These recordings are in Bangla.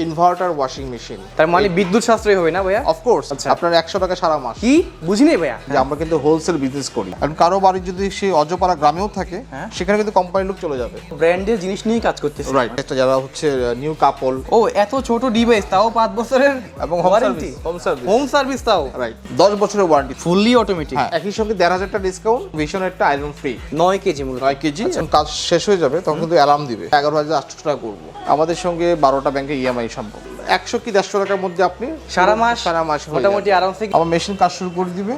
Inverter washing machine. তার মানে বিদ্যুৎ সাশ্রয়ী হবে না ভাইয়া? অফকোর্স, আপনার 100 টাকা সারা মাস। কি বুঝিনি ভাইয়া? যে আমরা কিন্তু হোলসেল বিজনেস করি, কারণ কারো বাড়ি যদি সে অজপাড়া গ্রামেও থাকে সেখানে কিন্তু কোম্পানির লোক চলে যাবে। ব্র্যান্ডের জিনিস নিয়ে কাজ করতেছে, রাইট। এটা যারা হচ্ছে নিউ কাপল। ও এত ছোট ডিভাইস, তাও 5 বছরের এবং ওয়ারেন্টি, হোম সার্ভিস তাও রাইট, 10 বছরের ওয়ারেন্টি, ফুললি অটোমেটিক। একই সঙ্গে 1,500 টাকা ডিসকাউন্ট, ভীষণ একটা আয়রন ফ্রি। 9 কেজি মূলত, 9 কেজি। কাজ শেষ হয়ে যাবে তখন কিন্তু অ্যালার্ম দিবে। 11,800 টাকা করবো। আমাদের সঙ্গে 12টা ব্যাংকে ইএমআই সম্ভব। 100 কি 150 টাকার মধ্যে আপনি সারা মাস মোটামুটি আরামসে আমার মেশিন কাজ শুরু করে দিবে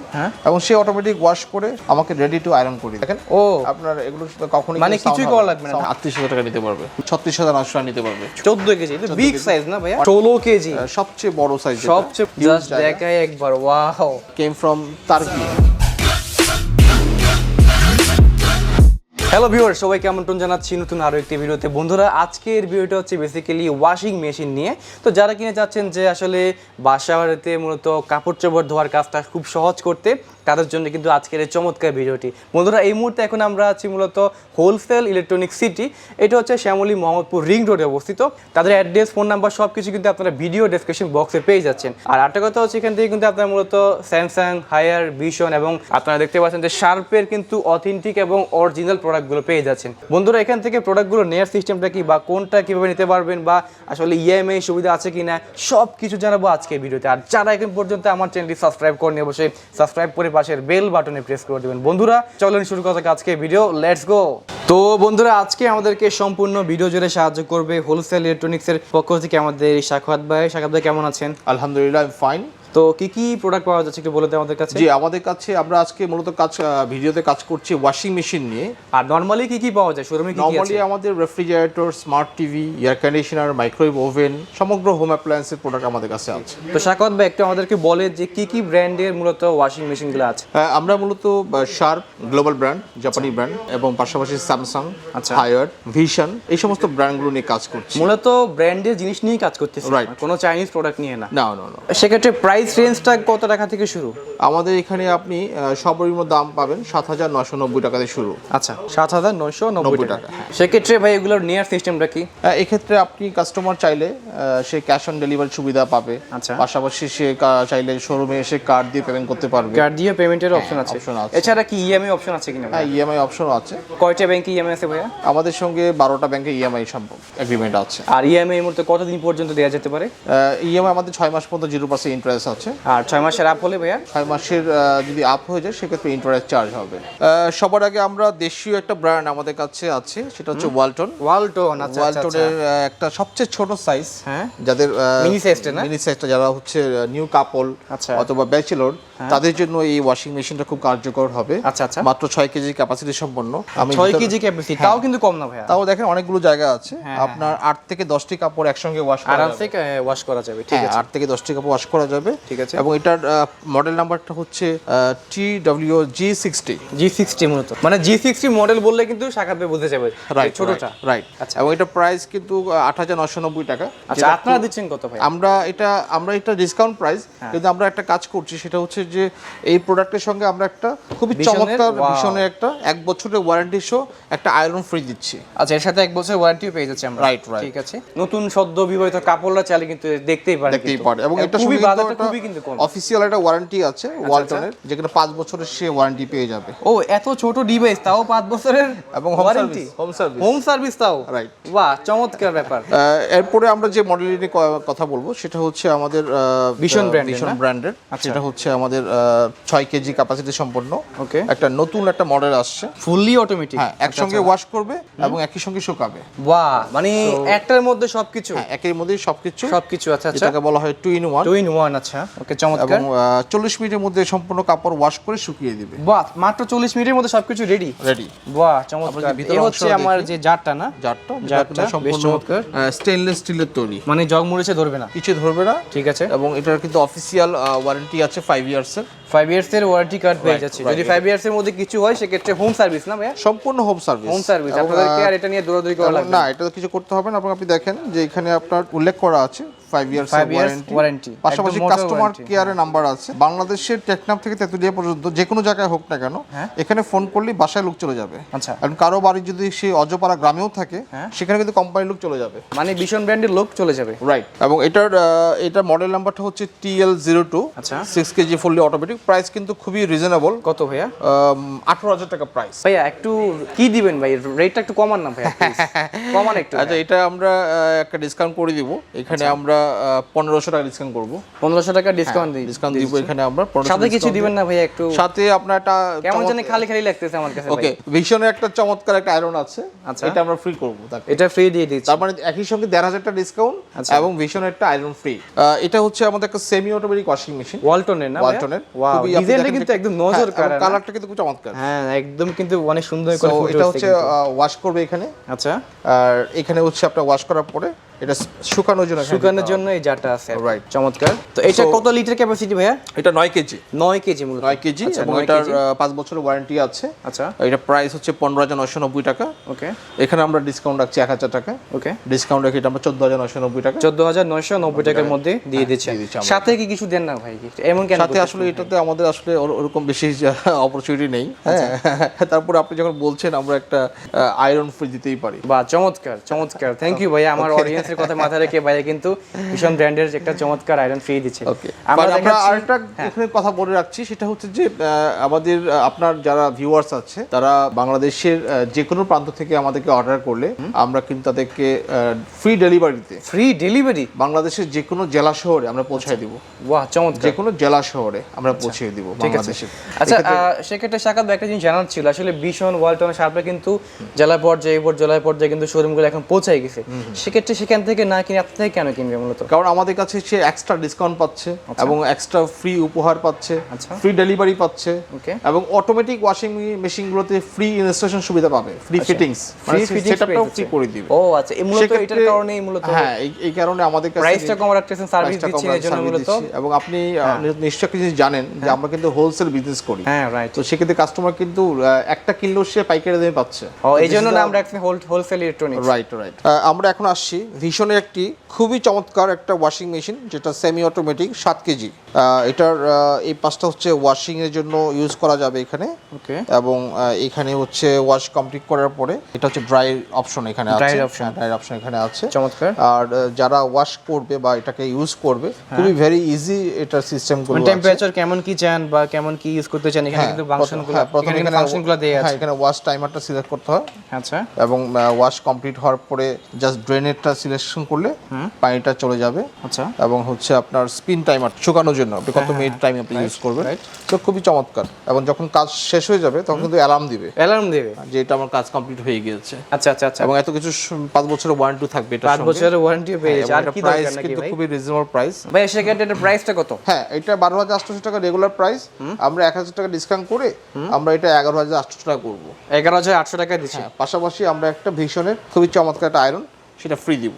এবং সে অটোমেটিক ওয়াশ করে আমাকে রেডি টু আয়রন করে দিবে। দেখেন, ও আপনার এগুলো কখনোই মানে কিছুই করা লাগবে না। 38,000 টাকা নিতে পারবে, 36,900 টাকা নিতে পারবে। 14 কেজি, এটা বিগ সাইজ না ভাইয়া? 16 কেজি, সবচেয়ে বড় সাইজ, সবচেয়ে জাস্ট দেখাই একবার, wow. Came from turkey. Hello viewer, সবাইকে আমন্ত্রণ জানাচ্ছি নতুন আরো একটি ভিডিওতে। বন্ধুরা, আজকের ভিডিওটা হচ্ছে বেসিক্যালি ওয়াশিং মেশিন নিয়ে। তো যারা কিনে চাচ্ছেন যে আসলে বাসা বাড়িতে মূলত কাপড় চোপড় ধোয়ার কাজটা খুব সহজ করতে, তাদের জন্য কিন্তু আজকের এই চমৎকার ভিডিওটি। বন্ধুরা, এই মুহূর্তে এখন আমরা আছি মূলত হোলসেল ইলেকট্রনিক সিটি। এটা হচ্ছে শ্যামলী মোহাম্মদপুর রিং রোডে অবস্থিত। তাদের অ্যাড্রেস, ফোন নাম্বার সব কিছু কিন্তু আপনারা ভিডিও ডেসক্রিপশন বক্সে পেয়ে যাচ্ছেন। আর একটা কথা হচ্ছে, এখান থেকে কিন্তু আপনারা মূলত স্যামসাং, হায়ার, ভিশন এবং আপনারা দেখতে পাচ্ছেন যে শার্পের কিন্তু অথেন্টিক এবং অরিজিনাল প্রোডাক্টগুলো পেয়ে যাচ্ছেন। বন্ধুরা, এখান থেকে প্রোডাক্টগুলো নেওয়ার সিস্টেমটা কি বা কোনটা কীভাবে নিতে পারবেন বা আসলে ইএমআই সুবিধা আছে কি না, সব কিছু জানাবো আজকের ভিডিওতে। আর যারা এখন পর্যন্ত আমার চ্যানেলটি সাবস্ক্রাইব করেনি, অবশ্যই সাবস্ক্রাইব করে পাশের বেল বাটনে প্রেস করে দেবেন। বন্ধুরা চলেন শুরু করা যাক আজকে ভিডিও, লেটস গো। তো বন্ধুরা, আজকে আমাদেরকে সম্পূর্ণ ভিডিও জুড়ে সাহায্য করবে হোলসেল ইলেকট্রনিক্সের পক্ষ থেকে আমাদের সাখাওয়াত ভাই। সাখাওয়াত ভাই কেমন আছেন? আলহামদুলিল্লাহ, আই এম ফাইন। তো কি কি প্রোডাক্ট পাওয়া যাচ্ছে একটু বলে দেন আমাদের কাছে। জি, আমাদের কাছে আমরা আজকে মূলত ভিডিওতে কাজ করছি ওয়াশিং মেশিন নিয়ে। আর নরমালি কি কি পাওয়া যায় শোরুমে? কি কি আছে? নরমালি আমাদের refrigerator, smart TV, air conditioner, microwave oven, সমগ্র হোম অ্যাপ্লায়েন্সের প্রোডাক্ট আমাদের কাছে আছে। তো সাখাওয়াত ভাই একটু আমাদেরকে বলে যে কি কি ব্র্যান্ডের মূলত ওয়াশিং মেশিনগুলো আছে। আমরা মূলত শার্প গ্লোবাল ব্র্যান্ড, জাপানি ব্র্যান্ড এবং পাশাপাশি স্যামসাং, হায়ার, ভিশন, এই সমস্ত ব্র্যান্ডগুলো নিয়ে কাজ করছি। মূলত ব্র্যান্ডের জিনিস নিয়ে কাজ করতেছি, রাইট, কোনো চাইনিজ প্রোডাক্ট নিয়ে না। না না না। সেক্ষেত্রে প্রাইস রেঞ্জটা কত টাকা থেকে শুরু? আমাদের এখানে আপনি সর্বনিম্ন দাম পাবেন 7,990 টাকা থেকে শুরু। আচ্ছা, 7,990 টাকা। হ্যাঁ। সেক্ষেত্রে ভাই এগুলোর নেয়ার সিস্টেমটা কি? এক্ষেত্রে আপনি কাস্টমার চাইলে সে ক্যাশ অন ডেলিভারি সুবিধা পাবে। আচ্ছা, পাশাপাশি সে চাইলে শোরুমে এসে কার্ড দিয়ে পেমেন্ট করতে পারবে। কার্ড দিয়ে পেমেন্টের অপশন আছে। এছাড়া কি ইএমআই অপশন আছে কিনা? হ্যাঁ, ইএমআই অপশনও আছে। কয়টা ব্যাংকে ইএমআই আছে ভাইয়া? আমাদের সঙ্গে 12টা ব্যাংকে ইএমআই সম্ভব এগ্রিমেন্ট আছে। আর ইএমআই এর মধ্যে কতদিন পর্যন্ত দেওয়া যেতে পারে? ইএমআই আমাদের 6 মাস পর্যন্ত 0% ইন্টারেস্ট আছে। আর 6 মাসের আপ হলে ভাইয়া? 6 মাসের যদি আপ হয়ে যায় সেক্ষেত্রে ইন্টারেস্ট চার্জ হবে। সবার আগে আমরা দেশীয় একটা ব্র্যান্ড আমাদের কাছে আছে, সেটা হচ্ছে ওয়ালটন। আচ্ছা, ওয়ালটনের একটা সবচেয়ে ছোট সাইজ, হ্যাঁ, যাদের মিনি সাইজটা না, মিনি সাইজটা যারা হচ্ছে নিউ কাপল অথবা ব্যাচেলর, তাদের জন্য এই ওয়াশিং মেশিনটা খুব কার্যকর হবে। আচ্ছা আচ্ছা, মাত্র 6 কেজি ক্যাপাসিটি সম্পন্ন। আমি 6 কেজি ক্যাপাসিটি, তাও কিন্তু কম না ভাইয়া। তাও দেখেন অনেকগুলো জায়গা আছে, আপনার 8 থেকে 10টি কাপড় একসঙ্গে ওয়াশ করা যাবে, আরামসে ওয়াশ করা যাবে। ঠিক আছে, 8 থেকে 10টি কাপড় ওয়াশ করা যাবে। ঠিক আছে। এবং এটার মডেল নাম্বারটা হচ্ছে TWG60 মূলত মানে G60 মডেল বললে কিন্তু শাখাত ভাই বুঝতে যাবে, রাইট, ছোটটা। রাইট। আচ্ছা, এবং এটা প্রাইস কিন্তু 8,990 টাকা। আচ্ছা, আপনারা দিচ্ছেন কত ভাই? আমরা এটা ডিসকাউন্ট প্রাইস, কিন্তু আমরা একটা কাজ করছি, সেটা হচ্ছে যে এই প্রোডাক্টের সঙ্গে আমরা একটা খুবই চমৎকার ভীষণের একটা 1 বছরের ওয়ারেন্টি সহ একটা আয়রন ফ্রি দিচ্ছি। আচ্ছা, এর সাথে 1 বছরের ওয়ারেন্টিও পেয়ে যাচ্ছি আমরা। রাইট, ঠিক আছে। নতুন সদ্য বিবাহিত কাপড়রা চাইলে কিন্তু দেখতেই পারে। এবং এটা খুবই কিন্তু কম। অফিশিয়াল একটা ওয়ারেন্টি আছে ওয়ালটনের, যেখানে 5 বছরের সে ওয়ারেন্টি পেয়ে যাবে। ও এত ছোট ডিভাইস, তাও 5 বছরের এবং ওয়ারেন্টি, হোম সার্ভিস তাও। রাইট, বাহ, চমৎকার ব্যাপার। এরপরে আমরা যে মডেল নিয়ে কথা বলবো সেটা হচ্ছে আমাদের ভিশন ব্র্যান্ডের। সেটা হচ্ছে আমাদের 6 কেজি ক্যাপাসিটি সম্পন্ন। ওকে, একটা নতুন একটা মডেল আসছে, ফুললি অটোমেটিক। হ্যাঁ, একসঙ্গে ওয়াশ করবে এবং একই সঙ্গে শুকাবে। বাহ, মানে একটার মধ্যে সবকিছু। হ্যাঁ, একের মধ্যেই সবকিছু। আচ্ছা আচ্ছা, এটাকে বলা হয় 2 in 1। আচ্ছা, ওকে, চমৎকার। এবং 40 মিনিটের মধ্যে সম্পূর্ণ কাপড় ওয়াশ করে শুকিয়ে দিবে। বাহ, মাত্র 40 মিনিটের মধ্যে সবকিছু রেডি। বাহ, চমৎকার। এই হচ্ছে আমার যে জারটা না, জারটা সম্পূর্ণ স্টেইনলেস স্টিলের তৈরি, মানে জগ মুড়েছে ধরবে না, কিছু ধরবে না। ঠিক আছে। এবং এটার কিন্তু অফিশিয়াল ওয়ারেন্টি আছে 5 ইয়ার্সের। 5 ইয়ার্স এর ওয়ারেন্টি কার্ড পেয়ে যাচ্ছে। যদি 5 ইয়ার্স এর মধ্যে কিছু হয় সেক্ষেত্রে হোম সার্ভিস না ভাইয়া? সম্পূর্ণ হোম সার্ভিস। আপনাদেরকে আর এটা নিয়ে দৌড়াদৌড়ি করা লাগবে না, এটা কিছু করতে হবে না। আপনি দেখেন যে এখানে আপনার উল্লেখ করা আছে 5 ইয়ার্স ওয়ারেন্টি, পাশাপাশি কাস্টমার কেয়ারের নাম্বার আছে। বাংলাদেশের টেকনাফ থেকে তেতুলিয়া পর্যন্ত যে কোনো জায়গায় হোক না কেন, এখানে ফোন করলে বাসায় লোক চলে যাবে। আচ্ছা, কারণ কারো বাড়ি যদি সে অজপাড়া গ্রামেও থাকে, সেখানে কিন্তু কোম্পানির লোক চলে যাবে, মানে ভীষণ ব্র্যান্ডের লোক চলে যাবে। রাইট। এবং এটার মডেল নাম্বারটা হচ্ছে TL02। আচ্ছা, 6 কেজি ফুললি অটোমেটিক। প্রাইস কিন্তু খুবই রিজনেবল। কত ভাইয়া? 18,000 টাকা প্রাইস। ভাইয়া একটু কি দিবেন ভাই, রেটটা একটু কমান না ভাইয়া, কমান একটু। আচ্ছা, এটা আমরা একটা ডিসকাউন্ট করে দিব। এখানে আমরা 1500 টাকা ডিসকাউন্ট করব। 1500 টাকা ডিসকাউন্ট দিব এখানে আমরা। সাথে কিছু দিবেন না ভাইয়া? একটু সাথে আপনার একটা কেমন জানি খালি খালি লাগতেছে আমার কাছে। ওকে, ভীষণের একটা চমৎকার একটা আয়রন আছে। আচ্ছা, এটা আমরা ফ্রি করব। এটা ফ্রি দিয়ে দিচ্ছি। তার মানে একই সঙ্গে 1500 টাকা ডিসকাউন্ট এবং ভীষণের একটা আয়রন ফ্রি। এটা হচ্ছে আমাদের একটা সেমি অটোমেটিক ওয়াশিং মেশিন, ওয়ালটনের না? ওয়ালটনের। খুবই ডিজাইনটা কিন্তু একদম নজর কাড়া, কালারটা কিন্তু খুব চমৎকার। হ্যাঁ, একদম কিন্তু অনেক সুন্দর করে ফুটে। এটা হচ্ছে ওয়াশ করবে এখানে। আচ্ছা, আর এখানে হচ্ছে আপনার ওয়াশ করার পরে এটা শুকানোর জন্য এই জারটা আছে। রাইট, চমৎকার। তো এটা কত লিটার ক্যাপাসিটি ভাইয়া? এটা 9 কেজি। 9 কেজি মূলত। 9 কেজি এবং এটার 5 বছরের ওয়ারেন্টি আছে। আচ্ছা, এটা প্রাইস হচ্ছে 15,990 টাকা। ওকে, এখানে আমরা ডিসকাউন্ট রাখছি 1000 টাকা। ওকে, ডিসকাউন্ট রেখে এটা আমরা 14,990 টাকা, 14,990 টাকার মধ্যে দিয়ে দিচ্ছেন। সাথে কি কিছু দেন না ভাই? এমন কেন? সাথে আসলে এটাতে আমাদের আসলে ওরকম বেশি অপরচুনিটি নেই। হ্যাঁ, তারপরে আপনি যখন বলছেন আমরা একটা আয়রন ফ্রি দিতেই পারি। বাহ, চমৎকার চমৎকার। থ্যাংক ইউ ভাইয়া। আমার অডিয়েন্সের কথা মাথায় রেখে ভাইয়া কিন্তু ভীষণ ব্র্যান্ডের একটা চমৎকার আয়রন ফ্রি দিচ্ছে। ওকে, আমরা আরেকটা এখানে কথা বলে রাখছি, সেটা হচ্ছে যে আমাদের আপনার যারা ভিউয়ার্স আছে তারা বাংলাদেশের যে কোনো প্রান্ত থেকে আমাদেরকে অর্ডার করলে আমরা কিন্তু তাদেরকে ফ্রি ডেলিভারি বাংলাদেশের যে কোনো জেলা শহরে আমরা পৌঁছায় দিব। বাহ, চমৎকার। যে কোনো জেলা শহরে আমরা পৌঁছে দিব বাংলাদেশের। আচ্ছা, সেক্ষেত্রে শাকাত ভাই একটা জিনিস জানার ছিল, আসলে ভীষণ ওয়ালটনের সার্ভে কিন্তু জেলা পর্যায়ে কিন্তু শোরুমগুলো এখন পৌঁছায় গেছে। সেক্ষেত্রে সেখান থেকে না কিনে আপনার থেকে কেন কিনবে মূলত? কারণ আমাদের কাছে সে এক্সট্রা ডিসকাউন্ট পাচ্ছে এবং এক্সট্রা ফ্রি উপহার পাচ্ছে, ফ্রি ডেলিভারি পাচ্ছে এবং অটোমেটিক ওয়াশিং মেশিনগুলোতে ফ্রি ইনস্টলেশন সুবিধা পাবে, ফ্রি ফিটিংস, ফ্রি সেটআপটাও ফ্রি করে দিবে। ও আচ্ছা, মূলত এটার কারণেই মূলত। হ্যাঁ, এই কারণে আমাদের কাছে প্রাইসটা কম রাখতেছেন, সার্ভিস দিচ্ছেন এর জন্য মূলত। এবং আপনি নিশ্চয়ই একটা জিনিস জানেন যে আমরা কিন্তু হোলসেল বিজনেস করি। হ্যাঁ, রাইট। তো সেক্ষেত্রে কাস্টমার কিন্তু একটা কিনলেও সে পাইকারি দামে পাচ্ছে। এই জন্য আমরা রাখছি হোলসেল ইলেকট্রনিক্স। রাইট। আমরা এখন আসছি ভীষণের একটি খুবই চমৎকার একটা ওয়াশিং মেশিন, যেটা সেমি অটোমেটিক 7 কেজি। এটার এই পাশটা হচ্ছে ওয়াশিং এর জন্য ইউজ করা যাবে এখানে। ওকে, এবং এখানে হচ্ছে ওয়াশ কমপ্লিট করার পরে এটা হচ্ছে ড্রাই অপশন এখানে আছে। ড্রাই অপশন এখানে আছে। চমৎকার। আর যারা ওয়াশ করবে বা এটাকে ইউজ করবে, খুবই ভেরি ইজি এটার সিস্টেম গুলো। টেম্পারেচার কেমন কি চান বা কেমন কি ইউজ করতে চান, এখানে কিন্তু ফাংশনগুলো দেয়া আছে। এখানে ওয়াশ টাইমারটা সিলেক্ট করতে হয়। আচ্ছা, এবং ওয়াশ কমপ্লিট হওয়ার পরে জাস্ট ড্রেনেরটা সিলেকশন করলে পানিটা চলে যাবে। আচ্ছা, এবং হচ্ছে আপনার স্পিন টাইমার শুকানোর জন্য আপনি কত মিনিট টাইম আপনি ইউজ করবেন। তো খুবই চমৎকার। এবং যখন কাজ শেষ হয়ে যাবে তখন কিন্তু অ্যালার্ম দিবে যে এটা আমার কাজ কমপ্লিট হয়ে গিয়েছে। আচ্ছা আচ্ছা আচ্ছা। এবং এত কিছু 5 বছরের ওয়ারেন্টি থাকবে, এটা 5 বছরের ওয়ারেন্টি পেয়ে যাচ্ছে। আর কি দরকার নাকি কিন্তু ভাই? খুবই রিজনেবল প্রাইস ভাই। সেক্ষেত্রে এর প্রাইসটা কত? হ্যাঁ, এটা 12,800 টাকা রেগুলার প্রাইস। আমরা 1,000 টাকা ডিসকাউন্ট করে আমরা এটা 11,800 টাকা করব। 11,800 টাকা দিচ্ছি। পাশাপাশি আমরা একটা ভীষণের খুবই চমৎকার একটা আয়রন সেটা ফ্রি দিব।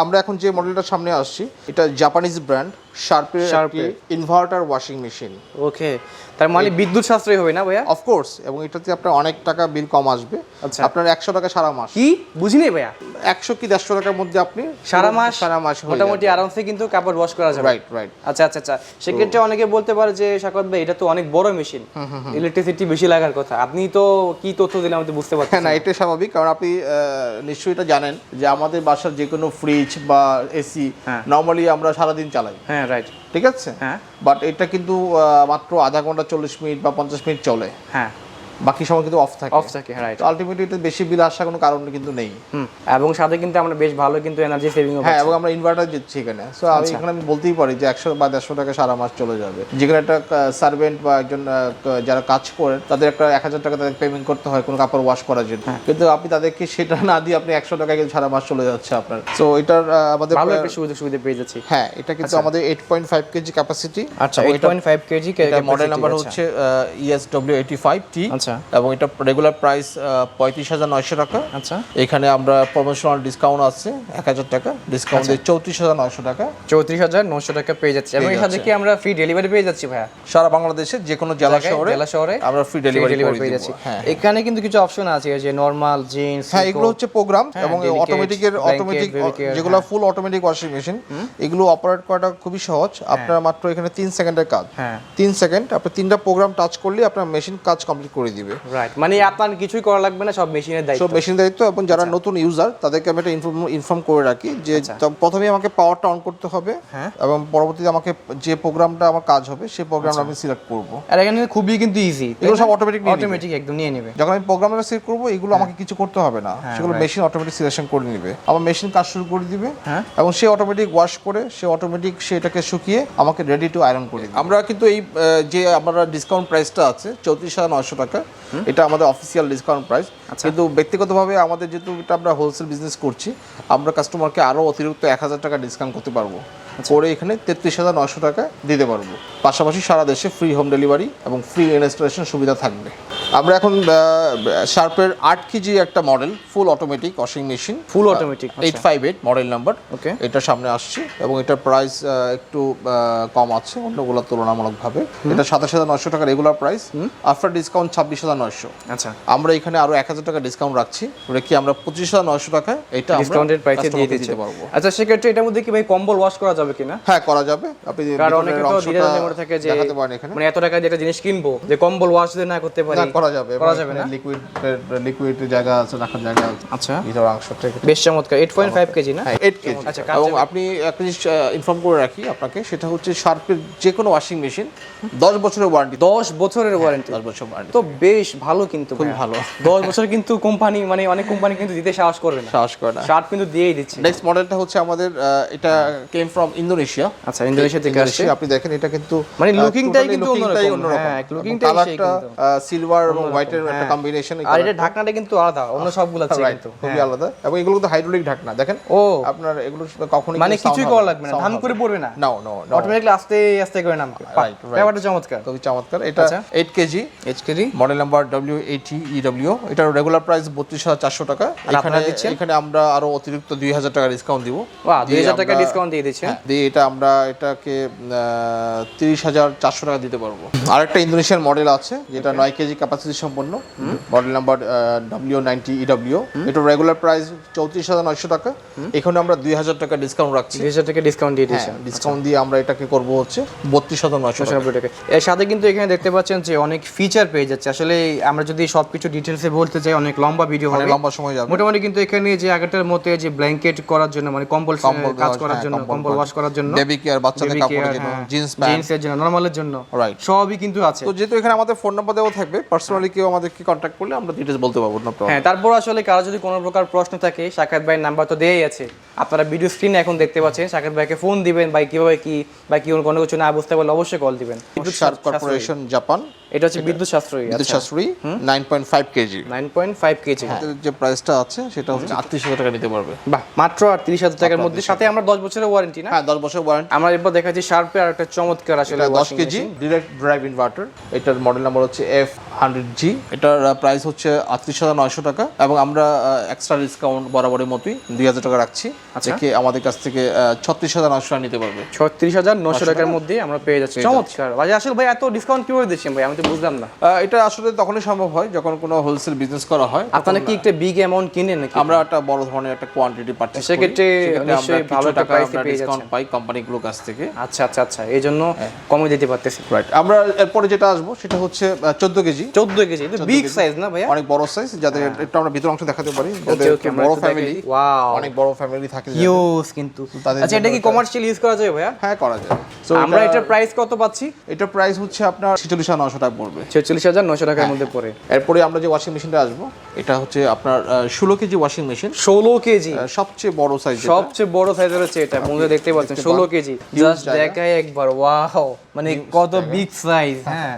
আমরা এখন যে মডেলটার সামনে আসছি, এটা জাপানিজ ব্র্যান্ড শার্পের ইনভার্টার ওয়াশিং মেশিন। ওকে, তার মানে বিদ্যুৎ সাশ্রয়ী হবে না ভাইয়া? Of course. এবং এটাতে আপনার অনেক টাকা বিল কম আসবে। আচ্ছা, আপনার 100 টাকা সারা মাস। কি বুঝিনি ভাইয়া? 100 কি 150 টাকার মধ্যে আপনি সারা মাস মোটামুটি আরামসে কিন্তু কাপড় ওয়াশ করা যাবে। রাইট। আচ্ছা আচ্ছা আচ্ছা। সেক্ষেত্রে অনেকে বলতে পারে যে শাকাত ভাই এটা তো অনেক বড় মেশিন, ইলেকট্রিসিটি বেশি লাগার কথা। আপনি তো কি তথ্য দিলেন আমি তো বুঝতে পারছি না। এটা স্বাভাবিক, কারণ আপনি নিশ্চয়ই এটা জানেন যে আমাদের বাসার যে কোনো ফ্রিজ বা এসি নরমালি আমরা সারাদিন চালাই। হ্যাঁ, রাইট। ঠিক আছে। বাট এটা কিন্তু মাত্র আধা ঘন্টা 40 মিনিট বা 50 মিনিট চলে। হ্যাঁ, বাকি সময় কিন্তু অফ থাকে। রাইট। আলটিমেটলি এটা বেশি বিল আসার কোনো কারণ কিন্তু নেই। এবং সাথে কিন্তু আমরা বেশ ভালো কিন্তু এনার্জি সেভিং হবে। হ্যাঁ, এবং আমরা ইনভার্টার দিচ্ছি এখানে। সো আমি বলতেই পারি যে 100 বা 150 টাকা সারা মাস চলে যাবে। যেখানে একটা সার্ভেন্ট বা একজন যারা কাজ করেন তাদের একটা 1,000 টাকা তাদের পেমেন্ট করতে হয় কোনো কাপড় ওয়াশ করার জন্য, কিন্তু আপনি তাদেরকে সেটা না দিয়ে আপনি 100 টাকা কিন্তু সারা মাস চলে যাচ্ছে আপনার। সো এটার আমাদের ভালো একটা সুবিধা পেয়ে যাচ্ছি। হ্যাঁ, এটা কিন্তু আমাদের 8.5 কেজি ক্যাপাসিটি। আচ্ছা, 8.5 কেজি মডেল নাম্বার হচ্ছে ESW85T। আচ্ছা এবং এটা রেগুলার প্রাইস 35,900 টাকা। আচ্ছা এখানে আমরা প্রমোশনাল ডিসকাউন্ট আছে 1,000 টাকা, ডিসকাউন্ট দিয়ে 34,900 টাকা। 34,900 টাকা পেয়ে যাচ্ছে এবং এর সাথে কি আমরা ফ্রি ডেলিভারি পেয়ে যাচ্ছি ভাইয়া? সারা বাংলাদেশে যে কোনো জেলা শহরে আমরা ফ্রি ডেলিভারি পেয়ে যাচ্ছি। এখানে কিন্তু কিছু অপশন আছে যে নরমাল জিন্স, হ্যাঁ এগুলো হচ্ছে প্রোগ্রাম এবং অটোমেটিক যেগুলো ফুল অটোমেটিক ওয়াশিং মেশিন, এগুলো অপারেট করাটা খুবই সহজ। আপনার মাত্র এখানে 3 সেকেন্ডের কাজ। 3 সেকেন্ড আপনি 3টা প্রোগ্রাম টাচ করলে আপনার মেশিন কাজ কমপ্লিট করে দিবে। রাইট, মানে আপনার কিছুই করা লাগবে না, সব মেশিনের দায়িত্ব। সব মেশিনের দায়িত্ব। এবং যারা নতুন ইউজার তাদেরকে আমি একটা ইনফর্ম করে রাখি যে প্রথমে আমাকে পাওয়ারটা অন করতে হবে এবং পরবর্তীতে আমাকে যে প্রোগ্রামটা আমার কাজ হবে সেই প্রোগ্রামটা আমি সিলেক্ট করব। আর এখানে খুবই কিন্তু ইজি, এগুলো সব অটোমেটিক একদম নিয়ে নেবে। যখন আমি প্রোগ্রামটা সিলেক্ট করব এগুলো আমাকে কিছু করতে হবে না, সেগুলো মেশিন অটোমেটিক সিলেকশন করে নেবে। আমার মেশিন কাজ শুরু করে দিবে এবং সে অটোমেটিক ওয়াশ করে সেটাকে শুকিয়ে আমাকে রেডি টু আয়রন করে দিবে। আমরা কিন্তু এই যে আমরা ডিসকাউন্ট প্রাইসটা আছে 34,900 টাকা, এটা আমাদের অফিসিয়াল ডিসকাউন্ট প্রাইস। কিন্তু ব্যক্তিগতভাবে আমাদের যেহেতু এটা আমরা হোলসেল বিজনেস করছি, আমরা কাস্টমারকে আরও অতিরিক্ত 1,000 টাকা ডিসকাউন্ট করতে পারবো, করে এখানে 33,900 টাকা দিতে পারবো। পাশাপাশি সারা দেশে ফ্রি হোম ডেলিভারি এবং ফ্রি ইনস্টলেশন সুবিধা থাকবে। আমরা এখন শার্পের 8 কেজি একটা model full automatic washing machine, full automatic 858 model number, এটা সামনে আসছে এবং এটার প্রাইস একটু কম আছে অন্যগুলোর তুলনামূলকভাবে। এটা 27,900 টাকা রেগুলার প্রাইস, আফটার ডিসকাউন্ট 26,900। আচ্ছা, আমরা এখানে আরো 1,000 টাকা ডিসকাউন্ট রাখছি, রেখে আমরা 25,900 টাকা এটা ডিসকাউন্টেড প্রাইসে দিয়ে দিতে পারবো। আচ্ছা, সেক্ষেত্রে এটার মধ্যে কি ভাই কম্বল ওয়াশ করা যাবে কিনা? হ্যাঁ, করা যাবে। আপনি অনেকে তো দ্বিধাদ্বন্দ্বের মধ্যে থাকে যে দেখাতে পারেন এখানে, মানে এত টাকা দিয়ে একটা জিনিস কিনবো যে কম্বল ওয়াশ দিয়ে না করতে পারি। না, করা যাবে না। লিকুইড জায়গা আছে, রাখার জায়গা আছে। আচ্ছা, ভিতর অংশটা বেশ চমৎকার। 8.5 কেজি না? 8 কেজি। আচ্ছা, এবং আপনি একটা জিনিস ইনফর্ম করে রাখি আপনাকে, সেটা হচ্ছে শার্পের যে কোনো ওয়াশিং মেশিন 10 বছরের ওয়ারেন্টি। 10 বছরের ওয়ারেন্টি? 10 বছর ওয়ারেন্টি তো বেশ ভালো, কিন্তু খুব ভালো। 10 বছর কিন্তু কোম্পানি, মানে অনেক কোম্পানি কিন্তু দিতে সাহস করে না, শার্প কিন্তু দিয়েই দিচ্ছে। নেক্সট মডেলটা হচ্ছে আমাদের এটা কেম ফ্রম ইন্দোনেশিয়া। আচ্ছা, ইন্দোনেশিয়া থেকে আসছে। আপনি দেখেন এটা কিন্তু মানে লুকিংটাই কিন্তু অন্যরকম। হ্যাঁ, লুকিংটাই কালারটা সিলভার এবং হোয়াইটের একটা কম্বিনেশন। আর এটা ঢাকনাটা কিন্তু আলাদা অন্য সবগুলো থেকে, কিন্তু খুবই আলাদা। এবং এগুলো কিন্তু হাইড্রোলিক ঢাকনা, দেখেন। ও, আপনার এগুলো কখনোই মানে কিছুই করা লাগবে না, ধাম করে পড়বে না। নো, অটোমেটিক্যালি আস্তে আস্তে করে নামবে। ব্যাপারটা চমৎকার, খুবই চমৎকার। এটা 8 কেজি মডেল নাম্বার WATEW। এটার রেগুলার প্রাইস 32,400 টাকা। এখানে আমরা আরো অতিরিক্ত 2,000 টাকা ডিসকাউন্ট দিব। বাহ, 2,000 টাকা ডিসকাউন্ট দিয়ে দিচ্ছেন। দিয়ে এটা আমরা এটাকে 30,400 টাকা দিতে পারবো। আরেকটা ইন্দোনেশিয়ান মডেল আছে যেটা 9 কেজি ক্যাপাসিটি সম্পন্ন, মডেল নাম্বার W90EW। এটা রেগুলার প্রাইস 34,900 টাকা। এখানে আমরা 2,000 টাকা ডিসকাউন্ট রাখছি। 2,000 টাকা ডিসকাউন্ট দিয়ে দিচ্ছেন। ডিসকাউন্ট দিয়ে আমরা এটাকে করব হচ্ছে 32,990 টাকা। এর সাথে কিন্তু এখানে দেখতে পাচ্ছেন যে অনেক ফিচার পেয়ে যাচ্ছে। আসলে আমরা যদি সবকিছু ডিটেইলসে বলতে চাই অনেক লম্বা ভিডিও হবে, লম্বা সময় যাবে। মোটামুটি কিন্তু এখানে যে আগেরটার মধ্যে যে ব্ল্যাঙ্কেট করার জন্য, মানে কম্বল কাজ করার জন্য, কম্বল ওয়াশ করার জন্য, বেবি কেয়ার, বাচ্চাদের কাপড়ের জন্য, জিন্সের জন্য, নরমালের জন্য, রাইট, সবই কিন্তু আছে। তো যেহেতু এখানে আমাদের ফোন নাম্বার দেওয়া থাকবে, পার্সোনালি কেউ আমাদেরকে কন্টাক্ট করলে আমরা ডিটেইলস বলতে পারবো না। হ্যাঁ, তারপর আসলে কারো যদি কোনো প্রকার প্রশ্ন থাকে, সাকাত ভাইয়ের নাম্বার তো দেয়াই আছে, আপনারা ভিডিও স্ক্রিনে এখন দেখতে পাচ্ছেন। সাকাত ভাইকে ফোন দিবেন, ভাই কিভাবে কি বা কি কোনো কিছু না বুঝতে পারলে অবশ্যই কল দিবেন। শার্প কর্পোরেশন জাপান, এটা হচ্ছে বিদ্যুৎ সাশ্রয়ী 9.5 কেজি। 9.5 কেজি যে প্রাইসটা আছে সেটা হচ্ছে 38,000 টাকা নিতে পারবে। বাহ, মাত্র 38,000 টাকার মধ্যে, সাথে আমরা 10 বছরের ওয়ারেন্টি না? হ্যাঁ, 10 বছর ওয়ারেন্টি। আমরা এরপর দেখাচ্ছি শার্পের আরেকটা চমৎকার আসলে 10 কেজি ডাইরেক্ট ড্রাইভ ইনভার্টার। এটার মডেল নাম্বার হচ্ছে F100G। এটার প্রাইস হচ্ছে 38,900 টাকা এবং আমরা এক্সট্রা ডিসকাউন্ট বরাবরের মতোই 2,000 টাকা রাখছি। আচ্ছা, আমাদের কাছ থেকে 36,900 টাকা নিতে পারবে। 36,900 টাকার মধ্যে আমরা পেয়ে যাচ্ছি। চমৎকার ভাই। আসলে ভাই এত ডিসকাউন্ট কিভাবে দিচ্ছেন ভাই, আমি তো বুঝলাম না। এটা আসলে তখনই সম্ভব হয় যখন কোনো হোলসেল বিজনেস করা হয়। আপনারা কি একটা বিগ অ্যামাউন্ট কিনেন নাকি? আমরা একটা বড় ধরনের একটা কোয়ান্টিটি পারচেজ করি, সেক্ষেত্রে নিশ্চয়ই ভালো টাকা প্রাইসে পেয়ে ডিসকাউন্ট পাই কোম্পানিগুলোর কাছ থেকে। আচ্ছা, এই জন্য কমে দিতে পারতেছি। রাইট। আমরা এরপরে যেটা আসবো সেটা হচ্ছে 14 কেজি। 14 কেজি তো বিগ সাইজ না ভাইয়া? অনেক বড় সাইজ, যাতে একটু আমরা ভিতর অংশ দেখাতে পারি, যাদের বড় ফ্যামিলি, ওয়াও, অনেক বড় ফ্যামিলি থাকে ইউজ কিন্তু। আচ্ছা, এটা কি কমার্শিয়াল ইউজ করা যায় ভাইয়া? হ্যাঁ, করা যায়। সো আমরা এটার প্রাইস কত পাচ্ছি? এটার প্রাইস হচ্ছে আপনার 46,900 টাকা পড়বে। 46,900 টাকার মধ্যে পড়ে। এরপরে আমরা যে ওয়াশিং মেশিনটা আসবো, এটা হচ্ছে আপনার 16 কেজি ওয়াশিং মেশিন। 16 কেজি সবচেয়ে বড় সাইজ, সবচেয়ে বড় সাইজের হচ্ছে এটা। বন্ধুরা দেখতে পাচ্ছেন 16 কেজি, জাস্ট দেখাই একবার, ওয়াও, মানে কত বিগ সাইজ। হ্যাঁ,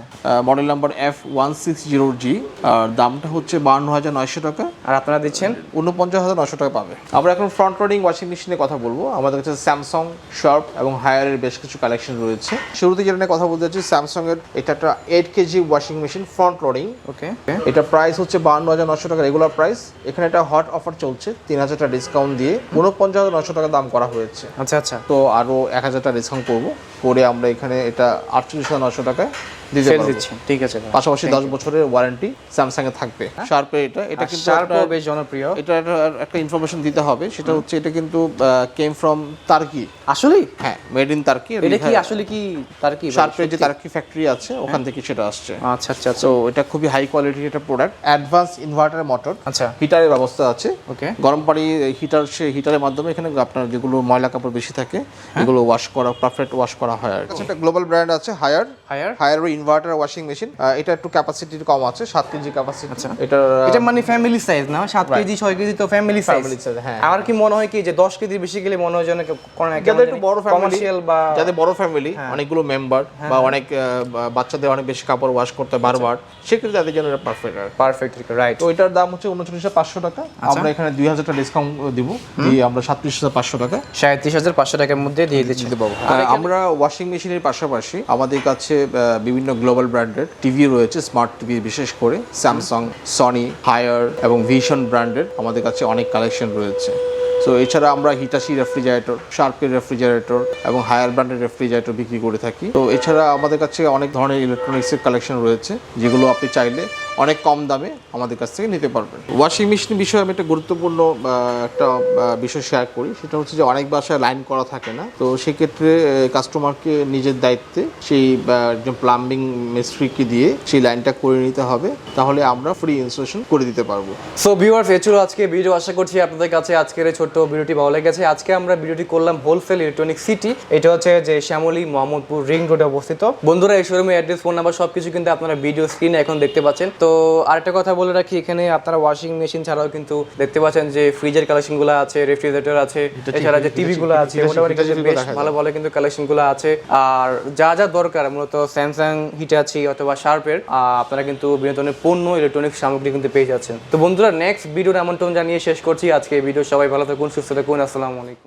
মডেল নাম্বার F160G। আর দামটা হচ্ছে 52,900 টাকা। আর আপনারা দিচ্ছেন 49,900 টাকা পাবে। আমরা এখন ফ্রন্ট লোডিং ওয়াশিং মেশিনের কথা বলবো। আমাদের কাছে স্যামসাং, শার্প এবং হায়ারের বেশ কিছু কালেকশন রয়েছে। শুরুতে যেটা নিয়ে কথা বলতে চাচ্ছি, স্যামসাং এর এটা একটা 8 KG KG washing machine front loading. Okay, এটা প্রাইস হচ্ছে 52,900 টাকা রেগুলার প্রাইস। এখানে একটা হট অফার চলছে, 3,000 টাকা ডিসকাউন্ট দিয়ে 49,900 টাকা দাম করা হয়েছে। আচ্ছা আচ্ছা, তো আরো 1,000 টাকা ডিসকাউন্ট করবো করে আমরা এখানে এটা 48,900 টাকায় দিতে সেল পারবো। দিচ্ছি, ঠিক আছে ভাই। পাশাপাশি 10 বছরের ওয়ারেন্টি স্যামসাং এ থাকবে। শার্পে এটা কিন্তু শার্পও বেশ জনপ্রিয়। এটা একটা ইনফরমেশন দিতে হবে, সেটা হচ্ছে এটা কিন্তু কেম ফ্রম টার্কি। আসলেই? হ্যাঁ, মেড ইন টার্কি। এটা কি আসলে কি টার্কি? শার্পের যে টার্কি ফ্যাক্টরি আছে ওখান থেকে সেটা আসছে। আচ্ছা আচ্ছা, তো এটা খুবই হাই কোয়ালিটির একটা প্রোডাক্ট। অ্যাডভান্স ইনভার্টার মোটর, আচ্ছা, হিটারের ব্যবস্থা আছে। ওকে, গরম পানি হিটারের মাধ্যমে এখানে আপনার যেগুলো ময়লা কাপড় বেশি থাকে এগুলো ওয়াশ করা, পারফেক্ট ওয়াশ করা হয়। আর একটা গ্লোবাল ব্র্যান্ড আছে হায়ার ইনভার্টার ওয়াশিং মেশিন। এটা একটু ক্যাপাসিটি কম আছে, 7 কেজি ক্যাপাসিটি। এটা মানে ফ্যামিলি সাইজ না? 7 কেজি 6 কেজি তো ফ্যামিলি সাইজ। হ্যাঁ, আমার কি মনে হয় কি যে 10 কেজি বেশি গেলে মনে হয় যেন যাদের একটু বড় ফ্যামিলি, কমার্শিয়াল বা যাদের বড় ফ্যামিলি, অনেকগুলো মেম্বার বা অনেক বাচ্চাদের অনেক বেশি কাপড় ওয়াশ করতে হয় বারবার, সেক্ষেত্রে তাদের জন্য এটা পারফেক্ট, রাইট। তো এটার দাম হচ্ছে 39,500 টাকা। আমরা এখানে 2,000 টাকা ডিসকাউন্ট দিব, দিয়ে আমরা 37,500 টাকা, 37,500 টাকার মধ্যে দিয়ে দিচ্ছি। আমরা ওয়াশিং মেশিনের পাশাপাশি আমাদের কাছে বিভিন্ন গ্লোবাল ব্র্যান্ডের টিভি রয়েছে, স্মার্ট টিভি বিশেষ করে স্যামসাং, সনি, হায়ার এবং ভিশন ব্র্যান্ডের আমাদের কাছে অনেক কালেকশন রয়েছে। সো এছাড়া আমরা হিটাশি রেফ্রিজারেটর, শার্পের রেফ্রিজারেটর এবং হায়ার ব্র্যান্ডের রেফ্রিজারেটর বিক্রি করে থাকি। তো এছাড়া আমাদের কাছে অনেক ধরনের ইলেকট্রনিক্সের কালেকশন রয়েছে যেগুলো আপনি চাইলে অনেক কম দামে আমাদের কাছ থেকে নিতে পারবেন। ওয়াশিং মেশিন বিষয়ে আমি একটা গুরুত্বপূর্ণ একটা বিষয় শেয়ার করি, সেটা হচ্ছে যে অনেক বাসায় লাইন করা থাকে না। তো সেক্ষেত্রে কাস্টমারকে নিজের দায়িত্বে সেই একজন প্লাম্বিং মিস্ত্রিকে দিয়ে সেই লাইনটা করে নিতে হবে, তাহলে আমরা ফ্রি ইনস্টলেশন করে দিতে পারবো। সো ভিউয়ার্স, এই ছিল আজকে ভিডিও। আশা করছি আপনাদের কাছে আজকের এই ছোট্ট ভিডিওটি ভালো লেগেছে। আজকে আমরা ভিডিওটি করলাম হোলসেল ইলেকট্রনিক সিটি। এটা হচ্ছে যে শ্যামলী মোহাম্মদপুর রিং রোডে অবস্থিত। বন্ধুরা, এই শোরুমের অ্যাড্রেস, ফোন নাম্বার সবকিছু কিন্তু আপনারা ভিডিও স্ক্রিনে এখন দেখতে পাচ্ছেন। তো আরেকটা কথা বলে রাখি, এখানে আপনারা ওয়াশিং মেশিন ছাড়াও কিন্তু দেখতে পাচ্ছেন যে ফ্রিজের কালেকশনগুলো আছে, রেফ্রিজারেটর আছে, এছাড়া যে টিভিগুলো আছে মোটামুটি বেশ ভালো ভালো কিন্তু কালেকশনগুলো আছে। আর যা যা দরকার মূলত স্যামসাং, হিটাচি অথবা শার্পের আপনারা কিন্তু বিভিন্ন ধরনের পণ্য, ইলেকট্রনিক সামগ্রী কিন্তু পেয়ে যাচ্ছেন। তো বন্ধুরা, নেক্সট ভিডিওর আমন্ত্রণ জানিয়ে শেষ করছি আজকে ভিডিও। সবাই ভালো থাকুন, সুস্থ থাকুন, আসসালামু আলাইকুম।